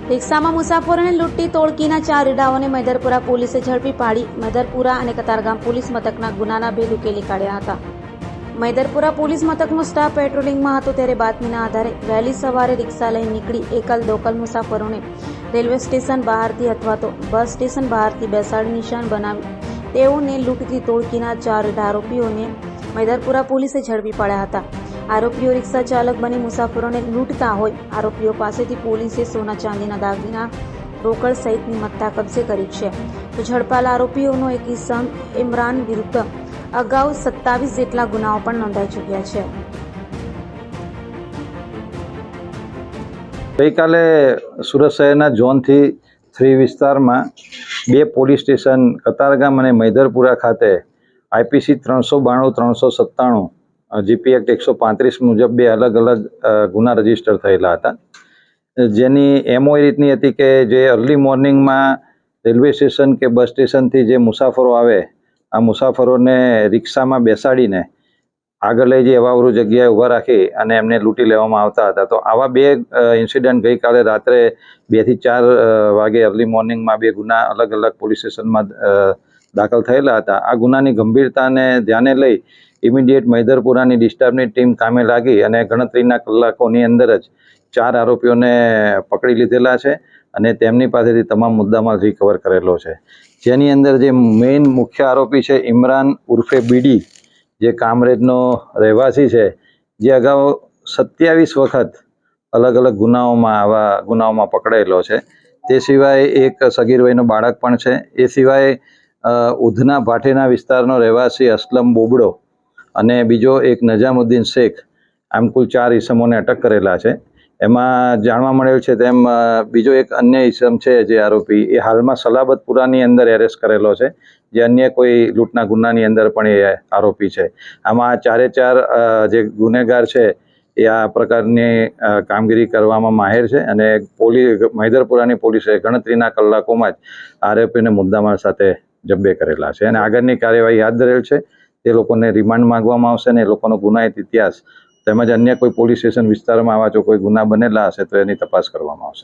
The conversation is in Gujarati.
રિક્ષામાં મુસાફરોને લૂંટી તોડકીના 4 ઈડાઓને મૈદરપુરા પોલીસે ઝડપી પાડી મૈદરપુરા અને કતારગામ પોલીસ મથકના ગુનાના ભેદ ઉકેલી કાઢ્યા હતા। મૈદરપુરા પોલીસ મથકનો સ્ટાફ પેટ્રોલિંગમાં હતો ત્યારે બાતમીના આધારે વહેલી સવારે રિક્ષા લઈને નીકળી એકલ દોકલ મુસાફરોને રેલવે સ્ટેશન બહારથી અથવા તો બસ સ્ટેશન બહારથી બેસાડી નિશાન બનાવી તેઓને લૂંટતી તોડકીના 4 આરોપીઓને મૈદરપુરા પોલીસે ઝડપી પાડ્યા હતા। આરોપીઓ રિક્ષા ચાલક બની મુસાફરોને લૂંટતા હોય આરોપીઓ પાસેથી પોલીસે સોના ચાંદીના દાગીના રોકડ સહિતની મત્તા કબજે કરી છે। તો ઝડપાયેલ આરોપીઓનો એક ઇસમ ઇમરાન વિરુદ્ધ અગાઉ 27 જેટલા ગુનાઓ પણ નોંધાઈ ચૂક્યા છે। ગઈકાલે સુરત શહેરના ઝોનથી 3 વિસ્તારમાં 2 પોલીસ સ્ટેશન કતારગામ અને મૈદરપુરા ખાતે આઈપીસી 392-397 જીપી એક્ટ 135 મુજબ 2 અલગ અલગ ગુના રજીસ્ટર થયેલા હતા। જેની એમઓ એ રીતની હતી કે જે અર્લી મોર્નિંગમાં રેલવે સ્ટેશન કે બસ સ્ટેશનથી જે મુસાફરો આવે આ મુસાફરોને રિક્ષામાં બેસાડીને આગળ લઈ જઈ અવાવરૂ જગ્યાએ ઊભા રાખી અને એમને લૂંટી લેવામાં આવતા હતા। તો આવા 2 ઇન્સિડન્ટ ગઈકાલે રાત્રે 2 થી 4 વાગે અર્લી મોર્નિંગમાં 2 ગુના અલગ અલગ પોલીસ સ્ટેશનમાં દાખલ થયેલા હતા। આ ગુનાની ગંભીરતાને ધ્યાને લઈ ઇમિડિયેટ મૈદરપુરાની ડિસ્ટર્બની ટીમ કામે લાગી અને ગણતરીના કલાકોની અંદર જ 4 આરોપીઓને પકડી લીધેલા છે અને તેમની પાસેથી તમામ મુદ્દામાલ રિકવર કરેલો છે। જેની અંદર જે મેઇન મુખ્ય આરોપી છે ઇમરાન ઉર્ફે બીડી, જે કામરેજનો રહેવાસી છે, જે અગાઉ 27 વખત અલગ અલગ આવા ગુનાઓમાં પકડાયેલો છે। તે સિવાય એક સગીર વયનો બાળક પણ છે। એ સિવાય ઉધના ભાટેના વિસ્તારનો રહેવાસી અસલમ બોબડો અને બીજો એક નજામુદ્દીન શેખ, આમ કુલ 4 ઈસમોને અટક કરેલા છે। એમાં જાણવા મળેલ છે તેમ બીજો એક અન્ય ઈસમ છે જે આરોપી એ હાલમાં સલાબતપુરાની અંદર એરેસ્ટ કરેલો છે, જે અન્ય કોઈ લૂંટના ગુનાની અંદર પણ એ આરોપી છે। આમાં 4 જે ગુનેગાર છે એ આ પ્રકારની કામગીરી કરવામાં માહેર છે અને મૈદરપુરાની પોલીસે ગણતરીના કલાકોમાં જ આરોપીને મુદ્દામાલ સાથે જબ્બે કરેલા છે અને આગળની કાર્યવાહી હાથ ધરેલ છે। તે લોકોને રિમાન્ડ માંગવામાં આવશે અને એ લોકોનો ગુનાહિત ઇતિહાસ તેમજ અન્ય કોઈ પોલીસ સ્ટેશન વિસ્તારમાં આવા જો કોઈ ગુના બનેલા હશે તો એની તપાસ કરવામાં આવશે।